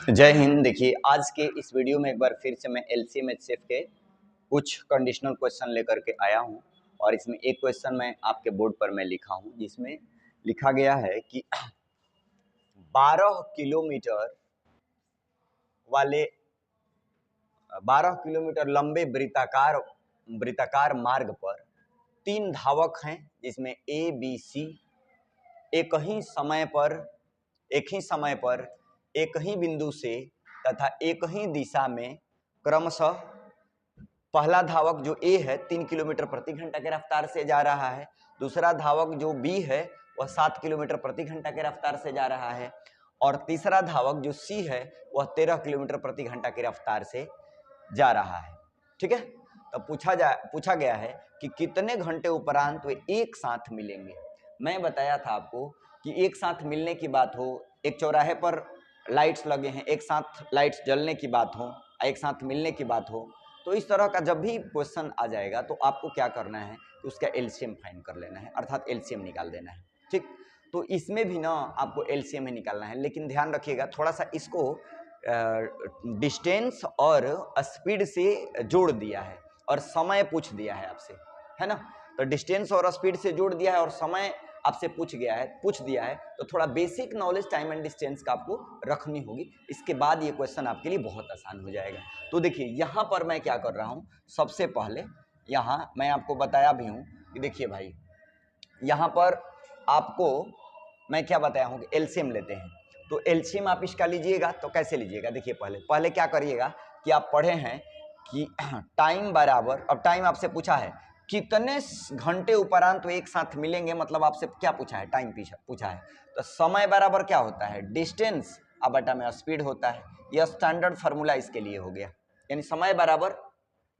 जय हिंद। देखिए, आज के इस वीडियो में एक बार फिर से मैं एलसीएम एचसीएफ के कुछ कंडीशनल क्वेश्चन लेकर के आया हूं और इसमें एक क्वेश्चन मैं आपके बोर्ड पर मैं लिखा हूं जिसमें लिखा गया है कि 12 किलोमीटर वाले 12 किलोमीटर लंबे वृत्ताकार मार्ग पर 3 धावक हैं जिसमें ए बी सी एक ही समय पर एक ही बिंदु से तथा एक ही दिशा में क्रमशः पहला धावक जो ए है 3 किलोमीटर प्रति घंटा के रफ्तार से जा रहा है, दूसरा धावक जो बी है वह 7 किलोमीटर प्रति घंटा के रफ्तार से जा रहा है और तीसरा धावक जो सी है वह 13 किलोमीटर प्रति घंटा की रफ्तार से जा रहा है। ठीक है, तो पूछा गया है कि कितने घंटे उपरांत वे एक साथ मिलेंगे। मैं बताया था आपको कि एक साथ मिलने की बात हो, एक चौराहे पर लाइट्स लगे हैं, एक साथ लाइट्स जलने की बात हो, एक साथ मिलने की बात हो, तो इस तरह का जब भी क्वेश्चन आ जाएगा तो आपको क्या करना है कि उसका एलसीएम फाइंड कर लेना है, अर्थात एलसीएम निकाल देना है। ठीक, तो इसमें भी ना आपको एलसीएम ही निकालना है, लेकिन ध्यान रखिएगा थोड़ा सा इसको डिस्टेंस और स्पीड से जोड़ दिया है और समय पूछ दिया है आपसे, है ना। तो डिस्टेंस और स्पीड से जोड़ दिया है और समय आपसे पूछ दिया है, तो थोड़ा basic knowledge time and distance का आपको रखनी होगी। इसके बाद ये क्वेश्चन आपके लिए बहुत आसान हो जाएगा। तो देखिए यहाँ पर मैं क्या कर रहा हूँ, सबसे पहले यहाँ मैं आपको बताया भी हूँ कि देखिए भाई, यहाँ पर आपको मैं क्या बताया हूँ कि एलसीएम लेते हैं। तो एलसीएम आप इसका लीजिएगा तो कैसे लीजिएगा, देखिए पहले क्या करिएगा कि आप पढ़े हैं कि टाइम बराबर, अब टाइम आपसे पूछा है कितने घंटे उपरांत तो एक साथ मिलेंगे, मतलब आपसे क्या पूछा है, टाइम पूछा है। तो समय बराबर क्या होता है, डिस्टेंस अब बटा में स्पीड होता है। यह स्टैंडर्ड फार्मूला इसके लिए हो गया, यानी समय बराबर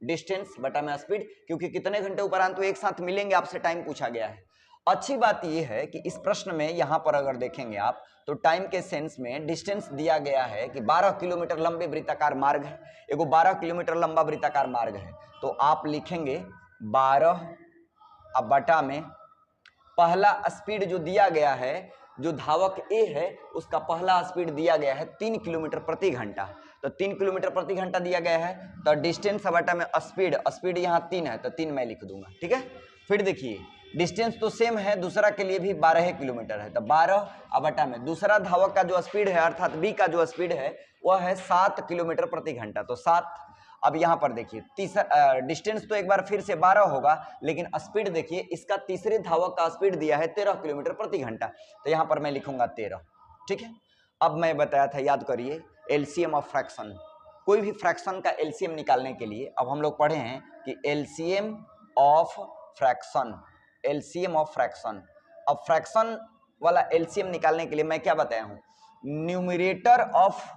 डिस्टेंस बटा में स्पीड, क्योंकि कितने घंटे उपरांत तो एक साथ मिलेंगे आपसे टाइम पूछा गया है। अच्छी बात यह है कि इस प्रश्न में यहाँ पर अगर देखेंगे आप तो टाइम के सेंस में डिस्टेंस दिया गया है कि 12 किलोमीटर लंबे वृत्ताकार मार्ग है, एगो 12 किलोमीटर लंबा वृत्ताकार मार्ग है। तो आप लिखेंगे 12 अब बटा में पहला स्पीड जो दिया गया है, जो धावक ए है उसका पहला स्पीड दिया गया है 3 किलोमीटर प्रति घंटा, तो 3 किलोमीटर प्रति घंटा दिया गया है। तो डिस्टेंस बटा में स्पीड यहाँ 3 है तो 3 मैं लिख दूंगा। ठीक है, फिर देखिए डिस्टेंस तो सेम है, दूसरा के लिए भी 12 किलोमीटर है, तो 12 बटा में दूसरा धावक का जो स्पीड है अर्थात बी का जो स्पीड है वह है 7 किलोमीटर प्रति घंटा, तो 7। अब यहाँ पर देखिए तीसरा डिस्टेंस तो एक बार फिर से 12 होगा, लेकिन स्पीड देखिए इसका तीसरे धावक का स्पीड दिया है 13 किलोमीटर प्रति घंटा, तो यहाँ पर मैं लिखूंगा 13। ठीक है, अब मैं बताया था, याद करिए, एलसीएम ऑफ फ्रैक्शन, कोई भी फ्रैक्शन का एलसीएम निकालने के लिए अब हम लोग पढ़े हैं कि LCM of fraction, LCM of fraction. अब फ्रैक्शन वाला एलसीएम निकालने के लिए मैं क्या बताया हूं, numerator of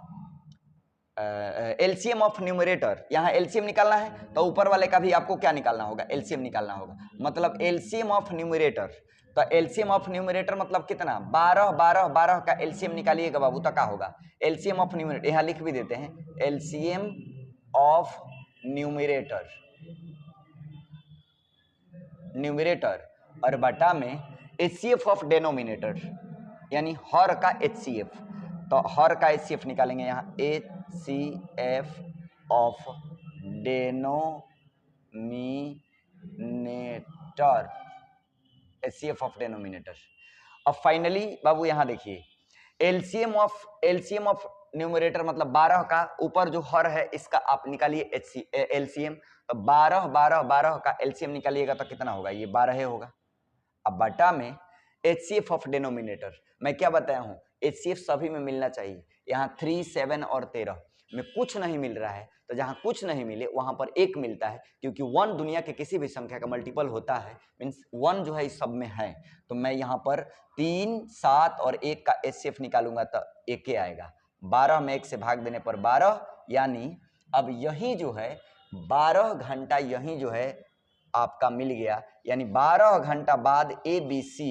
LCM of numerator, यहाँ एलसीएम निकालना है तो ऊपर वाले का भी आपको क्या निकालना होगा, एलसीएम निकालना होगा, मतलब एलसीएम ऑफ न्यूमरेटर। तो एलसीएम ऑफ न्यूमरेटर मतलब कितना, 12 12 12 का एलसीएम निकालिएगा बाबू, तो क्या होगा, एलसीएम ऑफ न्यूमरेटर, यहाँ लिख भी देते हैं एलसीएम ऑफ न्यूमरेटर और बटा में एचसीएफ ऑफ डेनोमिनेटर, यानी हर का एचसीएफ, तो हर का एचसीएफ निकालेंगे यहाँ HCF of denominator, HCF of denominator. अब फाइनली बाबू यहाँ देखिए एलसीएम ऑफ न्यूमरेटर मतलब 12 का ऊपर जो हर है इसका आप निकालिए एलसीएम, तो 12 12 12 का एलसीएम निकालिएगा तो कितना होगा, ये 12 होगा। अब बटा में एचसीएफ ऑफ डेनोमिनेटर, मैं क्या बताया हूं, एचसीएफ सभी में मिलना चाहिए, यहाँ 3 7 और 13 में कुछ नहीं मिल रहा है, तो जहां कुछ नहीं मिले वहां पर एक मिलता है, क्योंकि 1 दुनिया के किसी भी संख्या का मल्टीपल होता है, मीन्स 1 जो है इस सब में है। तो मैं यहाँ पर 3 7 और 1 का एचसीएफ निकालूंगा तो 1 आएगा, 12 में 1 से भाग देने पर 12, यानी अब यही जो है 12 घंटा यही जो है आपका मिल गया, यानी 12 घंटा बाद ए बी सी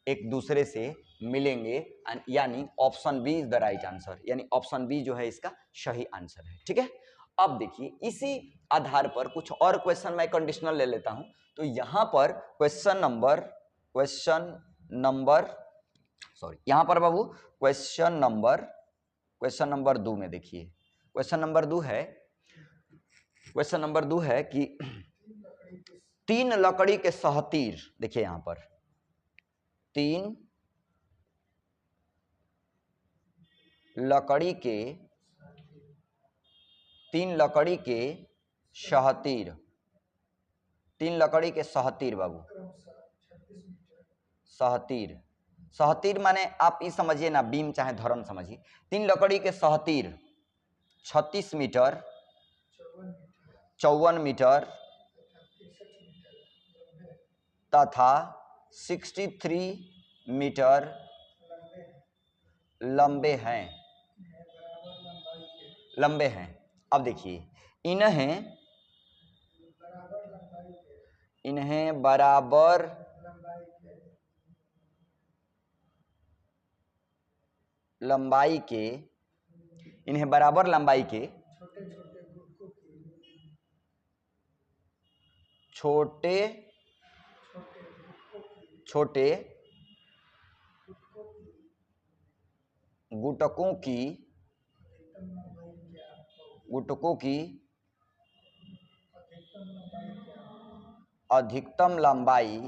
एक दूसरे से मिलेंगे, यानी option B is the right answer, यानी ऑप्शन बी जो है इसका सही आंसर है। ठीक है, अब देखिए इसी आधार पर कुछ और क्वेश्चन मैं कंडीशनल ले लेता हूं। तो यहां पर यहां पर बाबू क्वेश्चन नंबर क्वेश्चन नंबर 2 में देखिए, क्वेश्चन नंबर 2 है कि 3 लकड़ी के सहतीर, देखिए यहां पर 3 लकड़ी के सहतीर, 3 लकड़ी के सहतीर बाबू, सहतीर माने आप ये समझिए ना, बीम चाहे धरन समझिए। 3 लकड़ी के सहतीर 36 मीटर, 54 मीटर तथा 63 मीटर लंबे हैं। अब देखिए इन्हें बराबर लंबाई के छोटे गुटकों की अधिकतम लंबाई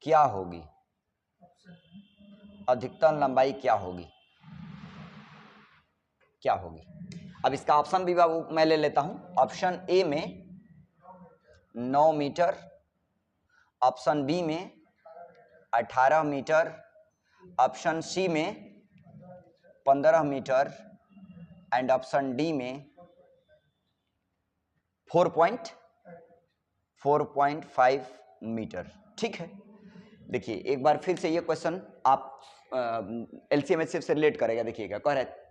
क्या होगी? अब इसका ऑप्शन भी बाबू मैं ले लेता हूं। ऑप्शन ए में 9 मीटर, ऑप्शन बी में 18 मीटर, ऑप्शन सी में 15 मीटर एंड ऑप्शन डी में 4.5 मीटर। ठीक है, देखिए एक बार फिर से ये क्वेश्चन आप एलसीएम एचसीएफ से रिलेट करेगा। देखिएगा, कह रहा है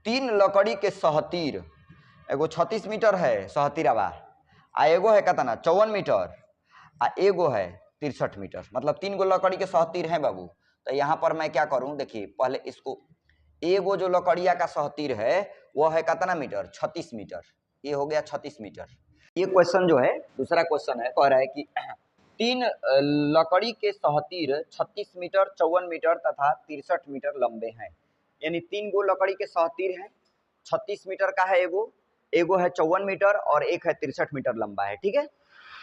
3 लकड़ी के सहतीर, एगो 36 मीटर है सहतीरावा, आ एगो है कितना 54 मीटर, आ एगो है 63 मीटर, मतलब 3 गो लकड़ी के सहतीर हैं बाबू। तो यहाँ पर मैं क्या करूं, देखिए पहले इसको, एगो जो लकड़िया का सहतीर है वो है कितना मीटर 36 मीटर, ये हो गया 36 मीटर। ये क्वेश्चन जो है दूसरा क्वेश्चन है, कह रहा है कि 3 लकड़ी के सहतीर 36 मीटर, 54 मीटर तथा 63 मीटर लंबे हैं। यानी 3 गो लकड़ी के सहतीर हैं, 36 मीटर का है एगो है 54 मीटर और एक है 63 मीटर लंबा है। ठीक है,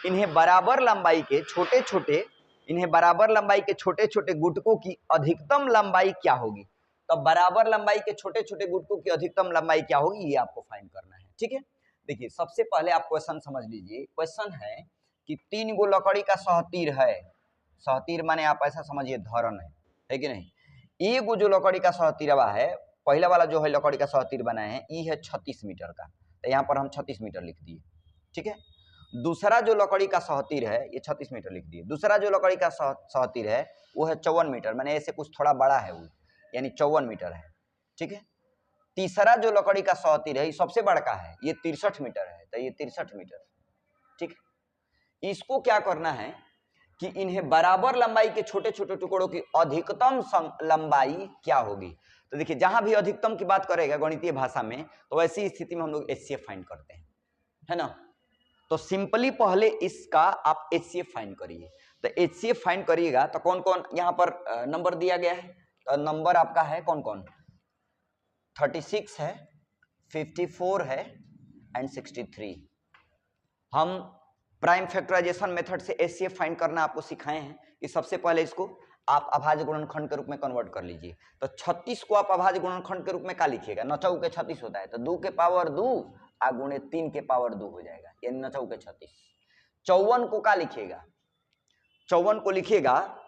इन्हें बराबर लंबाई के छोटे छोटे गुटकों की अधिकतम लंबाई क्या होगी? तो बराबर लंबाई के छोटे छोटे गुटकों की अधिकतम लंबाई क्या होगी, ये आपको फाइंड करना है। ठीक है, देखिए सबसे पहले आप क्वेश्चन समझ लीजिए। क्वेश्चन है कि 3 गो लकड़ी का सहतीर है, सहतीर माने आप ऐसा समझिए धरन है कि नहीं। एगो जो लकड़ी का सहतीरवा है, पहला वाला जो है लकड़ी का सहतीर बनाए हैं, ये है 36 मीटर का, तो यहाँ पर हम 36 मीटर लिख दिए। ठीक है, दूसरा जो लकड़ी का सहतीर है, ये 36 मीटर लिख दिए। दूसरा जो लकड़ी का सहतीर है वो है 54 मीटर, मैंने ऐसे कुछ थोड़ा बड़ा है वो, यानी 54 मीटर है। ठीक है, तीसरा जो लकड़ी का सहतीर है ये सबसे बड़ा है, ये 63 मीटर है, तो ये 63 मीटर। ठीक है, इसको क्या करना है कि इन्हें बराबर लंबाई के छोटे छोटे टुकड़ों की अधिकतम लंबाई क्या होगी। तो देखिए जहां भी अधिकतम की बात करेगा गणितीय भाषा में, तो ऐसी स्थिति में हम लोग एचसीएफ फाइंड करते हैं, है ना। तो सिंपली पहले इसका आप एचसीएफ फाइंड करिए। तो एचसीएफ फाइंड करिएगा तो कौन कौन यहाँ पर नंबर दिया गया है, तो नंबर आपका है कौन कौन, 36 है, 54 है एंड 63। हम प्राइम फैक्टराइजेशन मेथड से एचसीएफ फाइंड करना आपको सिखाए हैं कि सबसे पहले इसको आप अभाज्य गुणनखंड के रूप में कन्वर्ट कर लीजिए। तो 36 को आप अभाज्य गुणनखंड के रूप में क्या लिखिएगा, 9 चौके 36 होता है, तो 2 के पावर 2 आ गुणे 3 के पावर 2 हो जाएगा, यानी 9 चौके 36। 54 को क्या लिखिएगा, 54 को लिखिएगा,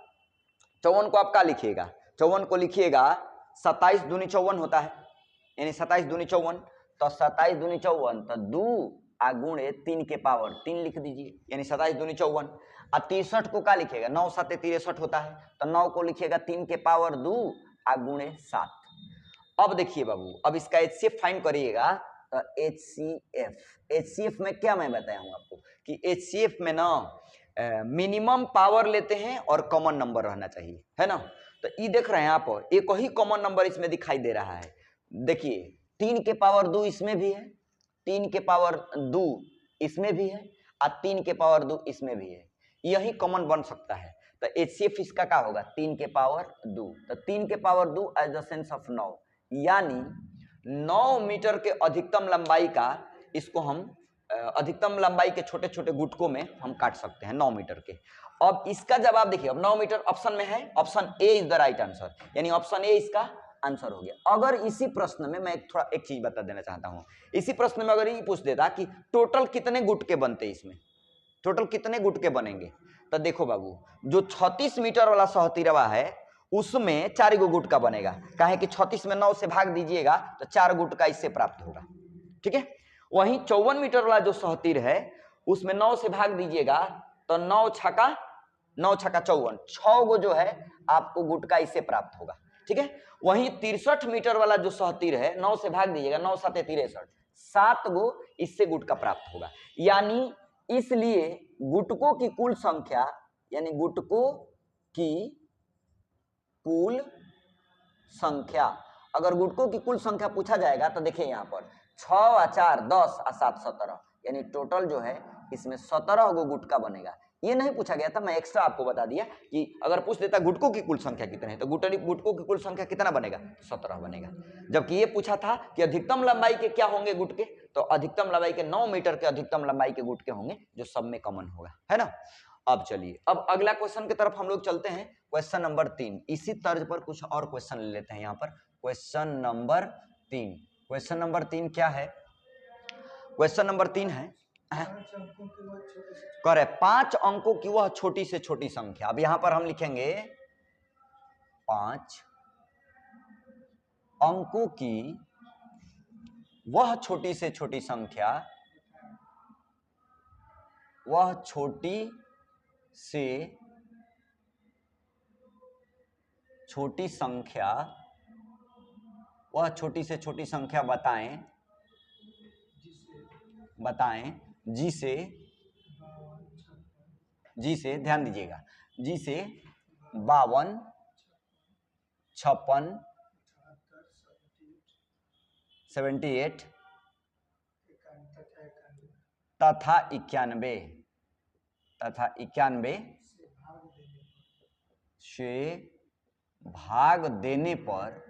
54 को आप क्या लिखिएगा, 54 को लिखिएगा 27 दूनी 54 होता है, यानी 27 दूनी 54, तो 27 दूनी 54 तो 2 आ गुणे 3 के पावर 3 लिख दीजिए, यानी 27 दूनी 54। और 63 को क्या लिखेगा, 9 7 63 होता है, तो 9 को लिखिएगा 3 के पावर 2 आ गुणे 7। अब देखिए बाबू, अब इसका एचसीएफ फाइंड करिएगा। तो एचसीएफ में क्या मैं बताया हूं आपको कि एचसीएफ में ना मिनिमम पावर लेते हैं और कॉमन नंबर रहना चाहिए, है ना। तो ये देख रहे हैं आप, एक ही कॉमन नंबर इसमें दिखाई दे रहा है। देखिए 3 के पावर 2 इसमें भी है, 3 के पावर 2 इसमें भी है, और 3 के पावर 2 इसमें भी है, यही कॉमन बन सकता है। तो HCF इसका क्या होगा 3 के पावर 2, तो 3 के power 2 as the sense of 9, यानी 9 मीटर के अधिकतम लंबाई का इसको हम अधिकतम लंबाई के छोटे छोटे गुटकों में हम काट सकते हैं 9 मीटर के। अब इसका जवाब देखिए, अब 9 मीटर ऑप्शन में है, option A is the right answer, यानी ऑप्शन ए इसका आंसर हो गया। अगर इसी प्रश्न में मैं एक चीज बता देना चाहता हूं, इसी प्रश्न में अगर ये पूछ देता कि टोटल कितने गुटके बनते इसमें, टोटल कितने गुटके बनेंगे, तो देखो बाबू जो 36 मीटर वाला सहतीरवा है उसमें 4 गो गुटका बनेगा, काहे कि 36 में 9 से भाग दीजिएगा तो 4 गुटका इससे प्राप्त होगा, ठीक है। वहीं 54 मीटर वाला जो सहतीर है उसमें 9 से भाग दीजिएगा तो 9 छक्का 54, 6 गो जो है आपको गुटका इससे प्राप्त होगा, ठीक है। वहीं 63 मीटर वाला जो सहतीर है 9 से भाग दीजिएगा, 9 7 63, 7 गो इससे गुटका प्राप्त होगा। यानी इसलिए गुटकों की कुल संख्या, यानी गुटकों की कुल संख्या, अगर गुटकों की कुल संख्या पूछा जाएगा तो देखिए यहाँ पर 6 और 4 10 और 7 17, यानी टोटल जो है इसमें 17 गो गुटका बनेगा। ये नहीं पूछा गया था, मैं एक्स्ट्रा आपको बता दिया कि अगर पूछ देता गुटकों की कुल संख्या कितने है तो गुटकों की कुल संख्या कितना बनेगा, 17 बनेगा। जबकि ये पूछा था कि अधिकतम लंबाई के क्या होंगे गुटके, तो अधिकतम लंबाई के 9 मीटर के अधिकतम लंबाई के गुटके होंगे जो सब में कॉमन होगा, है ना। अब चलिए अब अगला क्वेश्चन की तरफ हम लोग चलते हैं, क्वेश्चन नंबर 3। इसी तर्ज पर कुछ और क्वेश्चन ले लेते हैं यहाँ पर। क्वेश्चन नंबर 3, क्वेश्चन नंबर 3 क्या है, क्वेश्चन नंबर 3 है करे 5 अंकों की वह छोटी से छोटी संख्या। अब यहां पर हम लिखेंगे 5 अंकों की वह छोटी से छोटी संख्या, वह छोटी से छोटी संख्या, वह छोटी से छोटी संख्या बताएं जिसे ध्यान दीजिएगा, जिसे 52 56 78 तथा 91 से भाग देने पर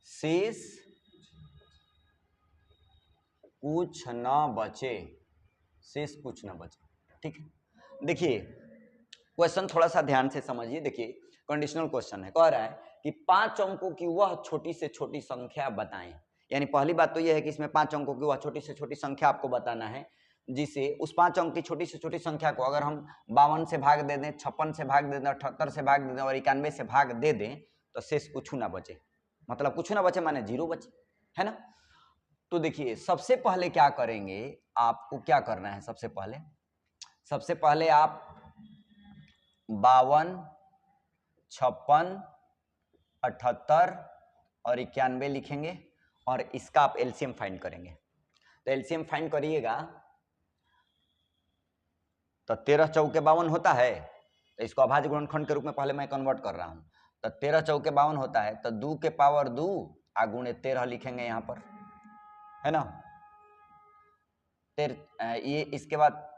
शेष कुछ न बचे, ठीक है। देखिए क्वेश्चन थोड़ा सा ध्यान से समझिए, देखिए कंडीशनल क्वेश्चन है, कह रहा है कि 5 अंकों की वह छोटी से छोटी संख्या बताएं। यानी पहली बात तो यह है कि इसमें 5 अंकों की वह छोटी से छोटी संख्या आपको बताना है, जिसे उस 5 अंक की छोटी से छोटी संख्या को अगर हम 52 से भाग दे दें, 56 से भाग दे दें, 78 से भाग दे दें और 91 से भाग दे दें तो शेष कुछ ना बचे, मतलब कुछ ना बचे माने 0 बचे, है ना। तो देखिए सबसे पहले क्या करेंगे, आपको क्या करना है, सबसे पहले आप 52 56 78 और 91 लिखेंगे और इसका आप एलसीएम फाइंड करेंगे। तो एलसीएम फाइंड करिएगा तो 13 चौके 52 होता है, तो इसको अभाज्य गुणनखंड के रूप में पहले मैं कन्वर्ट कर रहा हूं। तो 13 चौके 52 होता है, तो 2 के पावर 2 आ गुणे 13 लिखेंगे यहाँ पर, है ना। ये इसके बाद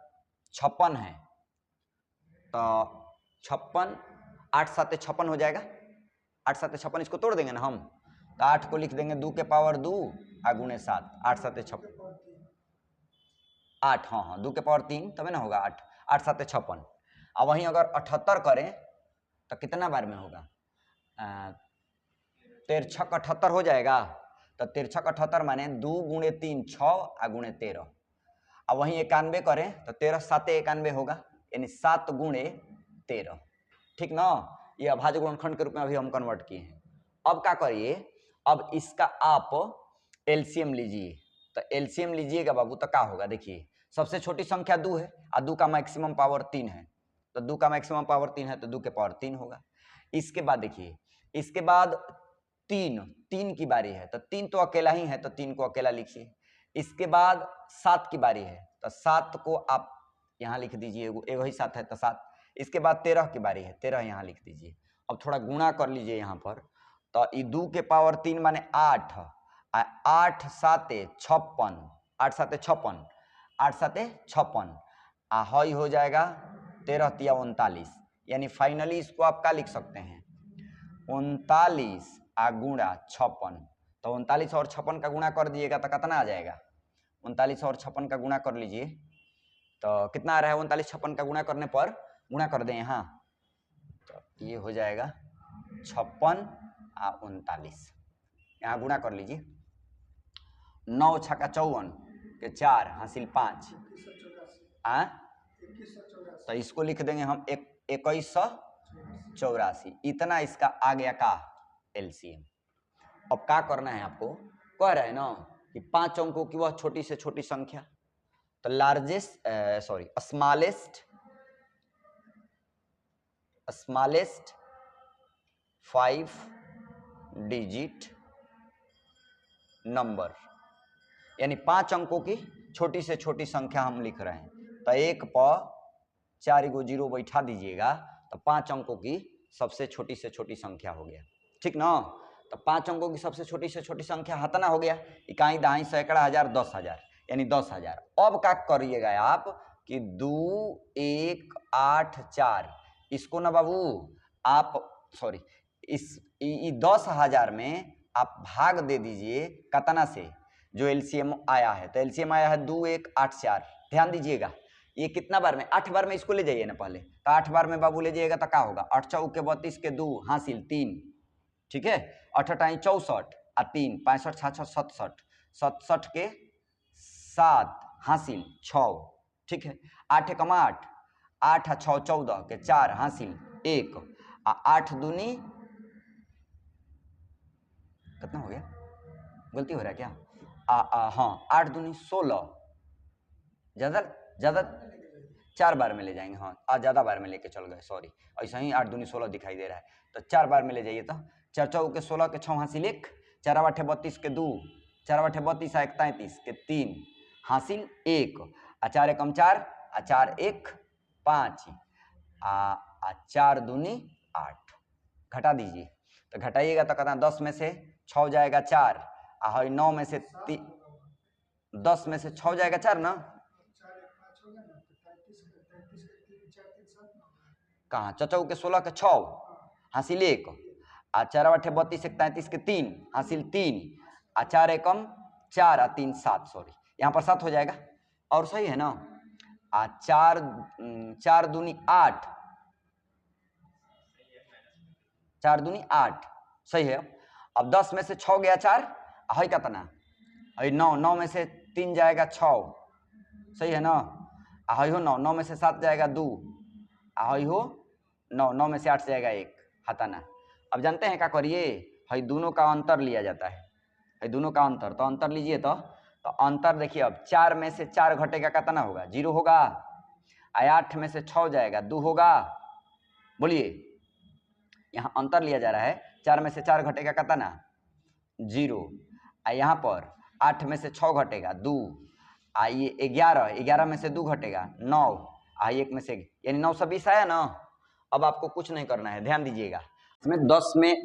56 है, तो 56 8 7 56 हो जाएगा, 8 7 56 इसको तोड़ देंगे ना हम, तो 8 को लिख देंगे 2 के पावर 2 आ गुणे 7, 8 7 56 8, हाँ 2 के पावर 3 तब ना होगा 8, 8 7 56। अब वहीं अगर 78 करें तो कितना बार में होगा, 13 6 78 हो जाएगा, तो 13 6 78 माने 2 गुणे 3 6 आ गुणे 13। अब वहीं 91 करें तो 13 7 91 होगा, यानी 7 गुणे 13, ठीक ना। ये अभाज्य गुणनखंड के रूप में अभी हम कन्वर्ट किए हैं। अब क्या करिए, अब इसका आप एलसीएम लीजिए, तो एलसीएम लीजिएगा बाबू तो क्या होगा, देखिए सबसे छोटी संख्या 2 है और 2 का मैक्सिमम पावर 3 है, तो 2 का मैक्सिमम पावर 3 है तो 2 के पावर 3 होगा। इसके बाद देखिए, इसके बाद 3 की बारी है, तो 3 तो अकेला ही है तो 3 को अकेला लिखिए। इसके बाद 7 की बारी है, तो 7 को आप यहाँ लिख दीजिए, एगो ही 7 है तो 7। इसके बाद 13 की बारी है, 13 यहाँ लिख दीजिए। अब थोड़ा गुणा कर लीजिए यहाँ पर, तो 2 के पावर 3 माने 8, 8 7 56, 8 7 56, 8 7 56, हई हो जाएगा 13 तिया 39, यानी फाइनली इसको आप क्या लिख सकते हैं 39 गुणा 56, तो 39 और 56 का गुणा कर दिएगा तो कितना आ जाएगा 39 और 56 का गुणा कर लीजिए तो कितना आ रहा है 39 56 का गुणा करने पर गुणा कर दें यहाँ तो ये हो जाएगा 56 और 39, यहाँ गुणा कर लीजिए 9 छक्का 54 के 4 हासिल 5 तो इसको लिख देंगे हम 2184, इतना इसका आ गया का एलसीएम। अब क्या करना है आपको, कह रहे हैं ना कि 5 अंकों की वह छोटी से छोटी संख्या, तो लार्जेस्ट स्मॉलेस्ट 5 डिजिट नंबर, यानी 5 अंकों की छोटी से छोटी संख्या हम लिख रहे हैं। तो 1 पर 4 गो जीरो बैठा दीजिएगा तो 5 अंकों की सबसे छोटी से छोटी संख्या हो गया, ठीक ना। तो 5 अंकों की सबसे छोटी से छोटी संख्या हतना हो गया, इकाई दहाई सैकड़ा हजार 10,000, यानी 10,000। अब क्या करिएगा आप कि 2 1 8 4 इसको ना बाबू आप इस 10,000 में आप भाग दे दीजिए कतना से जो एलसीएम आया है, तो एलसीएम आया है 2 1 8 4। ध्यान दीजिएगा ये कितना बार में 8 बार में इसको ले जाइए ना पहले, तो 8 बार में बाबू ले जाइएगा तो क्या होगा 8 चौक के 32 के 2 हासिल 3, ठीक है 8 8 64 और 3 65 66 67 67 के 7 हासिल 6, ठीक है 8 एकम 8 8 6 14 के 4 हासिल 1 और 8 दूनी कितना हो गया, गलती हो रहा है क्या, हाँ 8 दूनी 16, ज्यादा 4 बार में ले जाएंगे, हाँ आज ज्यादा बार में लेके चल गए, सॉरी ऐसा ही 8 दूनी 16 दिखाई दे रहा है, तो 4 बार में ले जाइए। तो 4 चौक के 16 के 6 हासिल 1, 4 8 32 के 2, 4 8 32 1 33 के 3 हासिल 1 और 4 एकम 4 और 4 1 5 और 4 दूनी 8, घटा दीजिए तो घटाइएगा तो कहता 10 में से 6 जाएगा 4 और 9 में से 10 में से 6 जाएगा 4 ना, कहाँ चचौ के 16 के 6 हासिल 1 और 4 8 32 1 33 के 3 हासिल 3 और 4 एकम 4 और 3 7, सॉरी यहाँ पर 7 हो जाएगा और सही है ना, और 4 दूनी 8, 4 दूनी 8 सही है। अब 10 में से 6 गया 4 है कितना, 9 में से 3 जाएगा 6, सही है ना, हो 9 में से 7 जाएगा 2, हो 9 में से 8 जाएगा 1, हटाना। अब जानते हैं क्या करिए, है दोनों का अंतर लिया जाता है दोनों का अंतर, तो अंतर लीजिए तो अंतर देखिए, अब 4 में से 4 घटेगा कितना होगा 0 होगा, 8 में से 6 जाएगा 2 होगा, बोलिए यहाँ अंतर लिया जा रहा है, 4 में से 4 घटेगा कितना 0, यहाँ पर 8 में से 6 घटेगा 2, ये 11 में से 2 घटेगा 9, 1 में से यानी 920 आया ना। अब आपको कुछ नहीं करना है, ध्यान दीजिएगा, इसमें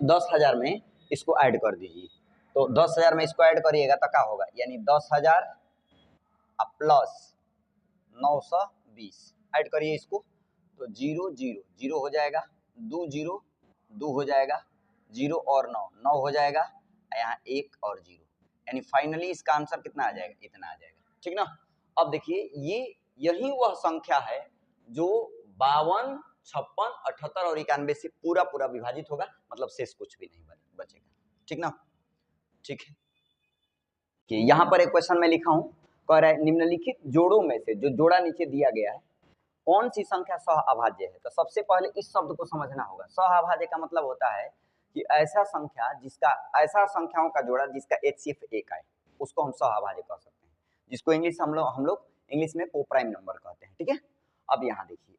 10,000 में इसको ऐड कर दीजिए, तो 10,000 में इसको ऐड करिएगा तो क्या होगा, यानी 10,000 प्लस 920 ऐड करिए इसको, तो 0 0 0 हो जाएगा, 2 0 2 हो जाएगा, 0 और 9 हो जाएगा, यहाँ 1 और 0, यानी फाइनली इसका आंसर कितना आ जाएगा, इतना आ जाएगा, ठीक ना। अब देखिए यही वह संख्या है जो 52 56 78 और 91 से पूरा विभाजित होगा, मतलब शेष कुछ भी नहीं बचेगा, ठीक ना। ठीक है कि यहाँ पर एक क्वेश्चन में लिखा हूं, कह रहा है निम्नलिखित जोड़ों में से जो जोड़ा नीचे दिया गया है कौन सी संख्या सहअभाज्य है। तो सबसे पहले इस शब्द को समझना होगा, सहअभाज्य का मतलब होता है कि ऐसा संख्याओं का जोड़ा जिसका HCF 1 आए, उसको हम सहअभाज्य कह सकते हैं, जिसको हम लोग इंग्लिश में कोप्राइम नंबर कहते हैं, ठीक है। अब यहाँ देखिए,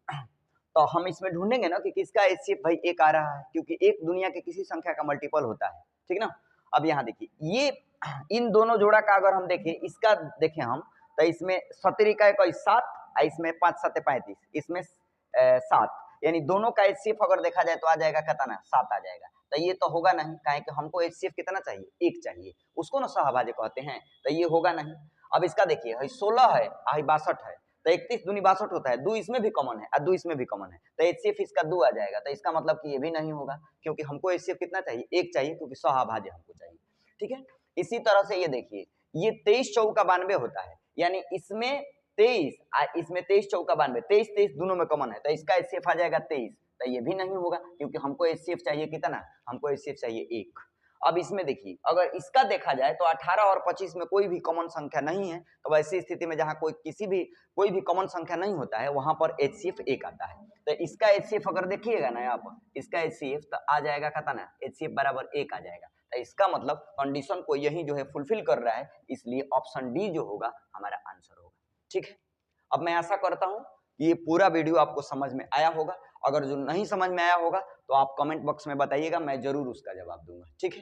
तो हम इसमें ढूंढेंगे ना कि किसका HCF भाई 1 आ रहा है, क्योंकि 1 दुनिया के किसी संख्या का मल्टीपल होता है, ठीक ना। अब यहाँ देखिए, ये इन दोनों जोड़ा का अगर हम देखें, इसका देखें हम, तो इसमें 17 का 7, इसमें 5 7 35, इसमें 7, यानी दोनों का HCF अगर देखा जाए तो आ जाएगा कितना 7 आ जाएगा। तो ये तो होगा नहीं, काहे कि हमको HCF कितना चाहिए 1 चाहिए, उसको ना सहअभाज्य कहते हैं, तो ये होगा नहीं। अब इसका देखिए 16 है 62 है, तो 31 दूनी 62 होता है, 2 इसमें भी कॉमन है और 2 इसमें भी कॉमन है, तो HCF इसका 2 आ जाएगा। तो इसका मतलब कि ये भी नहीं होगा, क्योंकि हमको HCF कितना चाहिए, 1 चाहिए, क्योंकि सहअभाज्य हमको चाहिए। ठीक है, इसी तरह से ये देखिए, ये 23 चौका 92 होता है, यानी इसमें 23 इसमें 23 चौका 92, 23 23 दोनों में कॉमन है, तो इसका HCF आ जाएगा 23। तो ये भी नहीं होगा, क्योंकि हमको HCF चाहिए कितना, हमको HCF चाहिए 1। अब इसमें देखिए, अगर इसका देखा जाए तो 18 और 25 में कोई भी कॉमन संख्या नहीं है, तो ऐसी स्थिति में जहां कोई भी कॉमन संख्या नहीं होता है, वहां पर HCF 1 आता है। तो इसका HCF अगर देखिएगा ना आप, इसका HCF तो आ जाएगा कितना, HCF बराबर 1 आ जाएगा। तो इसका मतलब कंडीशन को यही जो है फुलफिल कर रहा है, इसलिए ऑप्शन डी जो होगा हमारा आंसर होगा। ठीक है, अब मैं आशा करता हूं कि ये पूरा वीडियो आपको समझ में आया होगा। अगर जो नहीं समझ में आया होगा तो आप कमेंट बॉक्स में बताइएगा, मैं जरूर उसका जवाब दूंगा। ठीक है।